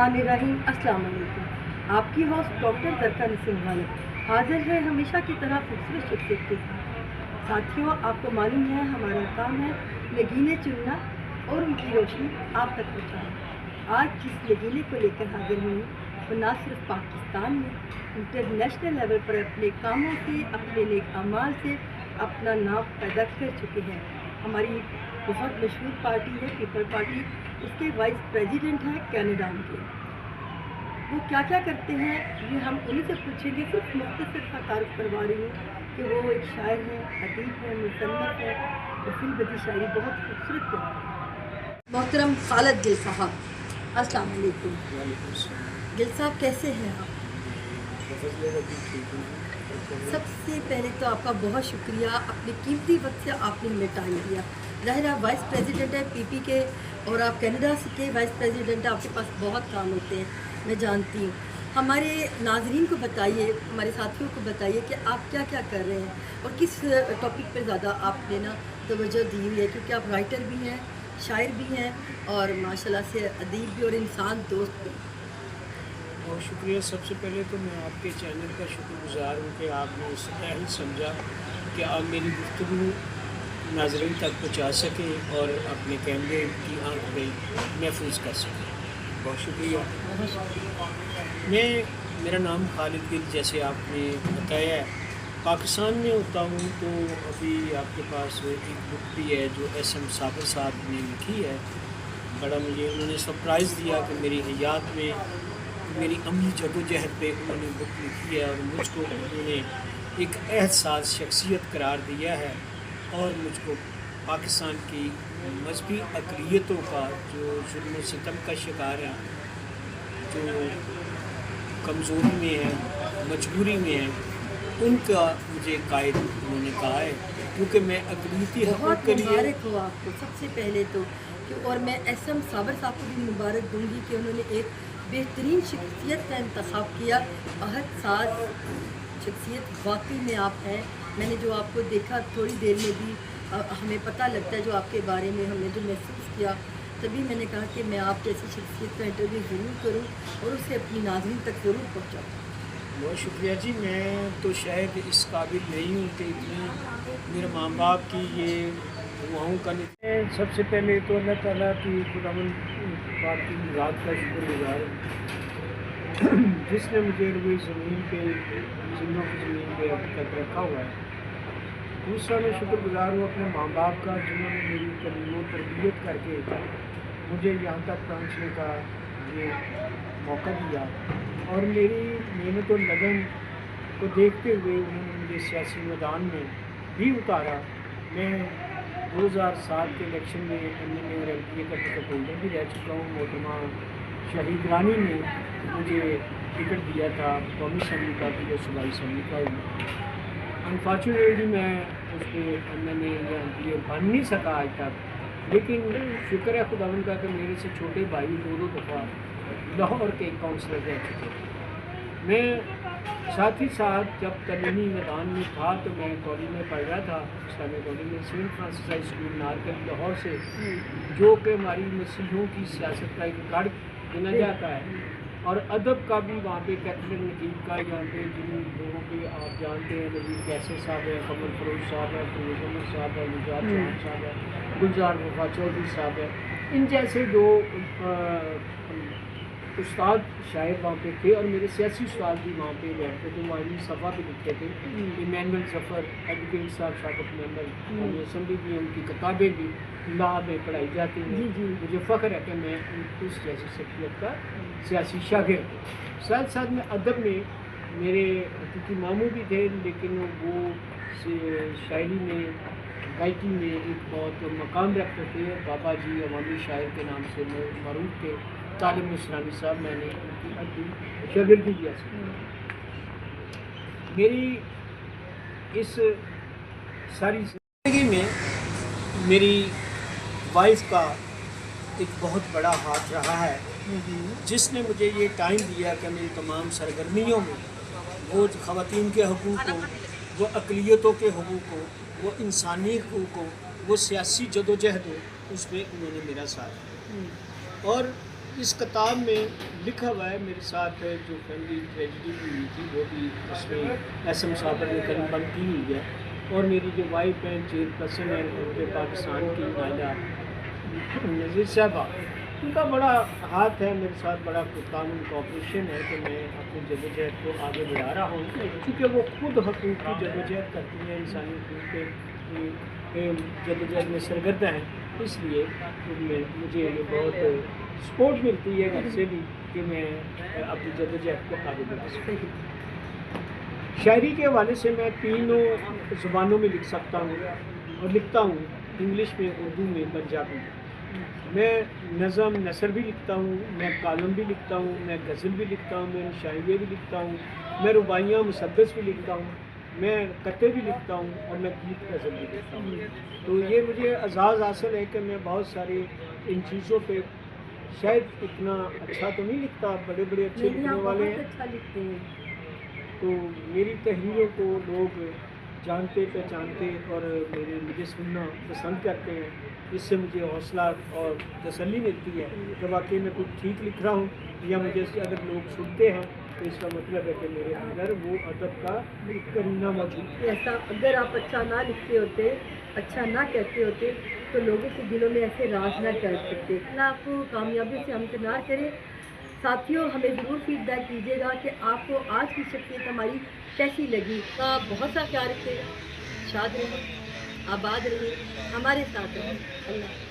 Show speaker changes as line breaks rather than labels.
बिस्मिल्लाहिर्रहमानिर्रहीम। अस्सलाम वालेकुम। आपकी होस्ट डॉक्टर दरका नसीम गालिब हाजिर है हमेशा की तरह खूबसूरत शख्सियत के साथ। साथियों, आपको मालूम है हमारा काम है नगीने चुनना और उनकी रोशनी आप तक पहुँचाना। आज जिस नगीने को लेकर हाजिर हुई वो न सिर्फ पाकिस्तान में इंटरनेशनल लेवल पर अपने कामों से, अपने नेक अमाल से अपना नाम पैदा कर चुके हैं। हमारी बहुत मशहूर पार्टी है पीपल पार्टी, उसके वाइस प्रेसिडेंट हैं कनाडा के। वो क्या क्या करते हैं ये हम उन्हीं से पूछेंगे। सिर्फ मुख्तसर सा तारुफ करवा रही हूँ कि वो एक शायर हैं, अदीब हैं, मुसन्निफ हैं, उसी बदी शायरी बहुत खूबसूरत है। मोहतरम खालिद गिल साहब, अस्सलाम वालेकुम। गिल साहब कैसे हैं आप? सबसे पहले तो आपका बहुत शुक्रिया, अपने कीमती वक्त से आपने हमें टाइम दिया। ज़ाहिर आप वाइस प्रेसिडेंट है पीपी के और आप कनाडा के वाइस प्रेसिडेंट हैं, आपके पास बहुत काम होते हैं, मैं जानती हूँ। हमारे नाजरीन को बताइए, हमारे साथियों को बताइए कि आप क्या क्या कर रहे हैं और किस टॉपिक पे ज़्यादा आपने ना तवज्जो दी हुई है, क्योंकि आप राइटर भी हैं, शायर भी हैं और माशाल्लाह से अदीब भी और इंसान दोस्त भी।
बहुत शुक्रिया। सबसे पहले तो मैं आपके चैनल का शुक्रगुजार हूँ कि आपने इस अहल समझा कि आप मेरी गुफ्तगू नाज़रीन तक पहुँचा सकें और अपने कैमरे की आंख में महफूज कर सकें। बहुत शुक्रिया। मेरा नाम खालिद गिल, जैसे आपने बताया है, पाकिस्तान में होता हूँ। तो अभी आपके पास एक बुक भी है जो SM साबिर साहब ने लिखी है। बड़ा मुझे उन्होंने सरप्राइज़ दिया कि मेरी हयात में मेरी अमली जदोजहद पे उन्होंने बुक लिखी है और मुझको उन्होंने एक एहसास शख्सियत करार दिया है और मुझको पाकिस्तान की मजहबी अक़लियतों का जो जुल्म सितम का शिकार है, जो कमज़ोरी में है, मजबूरी में है, उनका मुझे कायद उन्होंने कहा है, क्योंकि मैं अक़लियती हक़ूक़ के लिए
मुबारक हो आपको सबसे पहले तो। और मैं SM साबिर साहब को भी मुबारक दूंगी कि उन्होंने एक बेहतरीन शख्सियत का इंतखाब किया। अहद साज शख्सियत वाकई में आप हैं। मैंने जो आपको देखा थोड़ी देर में भी हमें पता लगता है जो आपके बारे में हमने जो महसूस किया, तभी मैंने कहा कि मैं आप जैसी शख्सियत का इंटरव्यू ज़रूर करूं और उसे अपनी नाज़रीन तक ज़रूर पहुँचाऊँ।
बहुत शुक्रिया जी। मैं तो शायद इस काबिल नहीं हूँ कि इतनी मेरे माँ बाप की ये दुआओं का नहीं। सबसे पहले तो अल्लाह ताला की खुदावंद पाक की ज़ात का शुक्रगुज़ार हूँ जिसने मुझे रुए ज़मीन पे, जिन्नों की ज़मीन पे अब तक रखा हुआ है। दूसरा मैं शुक्रगुज़ार हूँ अपने माँ बाप का, जिन्होंने मेरी तालीम और तरबियत करके मुझे यहाँ तक पहुँचने का ये मौका दिया और मेरी मेहनत और लगन को देखते हुए उन्होंने मुझे सियासी मैदान में भी उतारा। मैं 2007 के इलेक्शन में MLA और MP का टिकट होल्डर भी रह चुका हूँ। मोहतरमा शहीद रानी ने मुझे टिकट दिया था कौमी असम्बली का, जो सूबाई असम्बली का। अनफॉर्चुनेटली मैं उस पर MLA या MP बन नहीं सका आज तक, लेकिन शुक्र है खुदावंद का कि मेरे से छोटे भाई दो दफ़ा लाहौर के काउंसलर रह चुके थे। मैं साथ ही साथ जब तलीमी मैदान में था तो मैं कॉलेज में पढ़ रहा था, इस्लामिक कॉलेज में, Saint Francis high school Narkali Lahore से, जो कि हमारी मसीहों की सियासत का एक गढ़ गिना जाता है। और अदब का भी वहाँ पे कैथलिक नकीब का, यहाँ पे जिन लोगों के आप जानते हैं, नजीर कैसर साहब है, कमल फरोज साहब है, फिरोज अहमद साहब है, निजात चौहान साहब है, गुलजार वफा चौधरी साहब है, इन जैसे दो उस्ताद शायर वहाँ पे थे और मेरे सियासी उस्ताद भी वहाँ पे बैठते थे, वहाँ सफ़ा पे लिखते थे। इमानुअल ज़फ़र, एडवोकेट साहब, शाकत मेंबर, असम्बली भी, उनकी किताबें भी लॉ में पढ़ाई जाती हैं। मुझे फ़ख्र है कि मैं उस जैसी शख्सियत का सियासी शागिर्द हूँ। साथ साथ में अदब में मेरे हकीकी मामू भी थे, लेकिन वो शायरी में, गायकी में एक बहुत मकाम रखते थे। बाबा जी अवामी शायर के नाम से मरूफ थे। तालिब इस्लामी साहब, मैंने उनकी अद्दी शागिर्दी किया। मेरी इस सारी ज़िंदगी में मेरी वाइफ का एक बहुत बड़ा हाथ रहा है, जिसने मुझे ये टाइम दिया कि मेरी तमाम सरगर्मियों में वो ख़वातीन के हकूक़ को, वो अक़लियतों के हकूक़ को, वो इंसानी हकूक़ को, वो सियासी जदोजहद हो, उस पर उन्होंने मेरा साथ दिया। और इस किताब में لکھا ہوا ہے میرے ساتھ جو فیملی ٹریجڈی ہوئی تھی وہ بھی اس میں احسن صابر نے قلم بند کی ہوئی ہے، اور میری جو وائف ہیں چیئر پرسن ہیں کے پاکستان کی نائلہ نذیر صاحبہ، ان کا بڑا ہاتھ ہے میرے ساتھ، بڑا تعاون کوآپریشن ہے کہ میں اپنی جدوجہد کو آگے بڑھا رہا ہوں، کیونکہ وہ خود حقوق کی جدوجہد کرتی ہیں، انسانی حقوق کے جدوجہد میں سرگردہ ہیں، اس لیے مجھے یہ بہت سپورٹ ملتی ہے گھر سے بھی کہ میں اپنی جدوجہد کو آگے بڑھا سکوں۔ شاعری کے حوالے سے میں تینوں زبانوں میں لکھ سکتا ہوں اور لکھتا ہوں، انگلش میں، اردو میں، پنجابی میں۔ میں نظم نثر بھی لکھتا ہوں، میں کالم بھی لکھتا ہوں، میں غزل بھی لکھتا ہوں، میں شاعری بھی لکھتا ہوں، میں رباعیاں مسدس بھی لکھتا ہوں، میں قطعے بھی لکھتا ہوں، اور میں گیت غزل بھی لکھتا ہوں۔ تو یہ مجھے اعزاز حاصل ہے کہ میں بہت ساری ان چیزوں پہ شاید اتنا اچھا تو نہیں لکھتا، بڑے بڑے اچھے
نہیں،
لکھنے
آپ
والے
بہت
ہیں،
اچھا لکھتے ہیں۔
تو میری تحریروں کو لوگ جانتے پہچانتے اور مجھے سننا پسند کرتے ہیں، اس سے مجھے حوصلہ اور تسلی ملتی ہے کہ واقعی میں کچھ ٹھیک لکھ رہا ہوں، یا مجھے سے اگر لوگ سنتے ہیں تو اس کا مطلب ہے کہ میرے اندر وہ ادب کا کرینہ موجود ہے۔
ایسا اگر آپ اچھا نہ لکھتے ہوتے، اچھا نہ کہتے ہوتے تو لوگوں کے دلوں میں ایسے راز نہ کر سکتے۔ اللہ آپ کو کامیابی سے ہمکنار کرے۔ ساتھیوں، ہمیں ضرور فیڈ بیک کیجیے گا کہ آپ کو آج کی شخصیت ہماری کیسی لگی۔ کا بہت سا خیال رکھے، شاد رہیں، آباد رہیں، ہمارے ساتھ رہیں۔ اللہ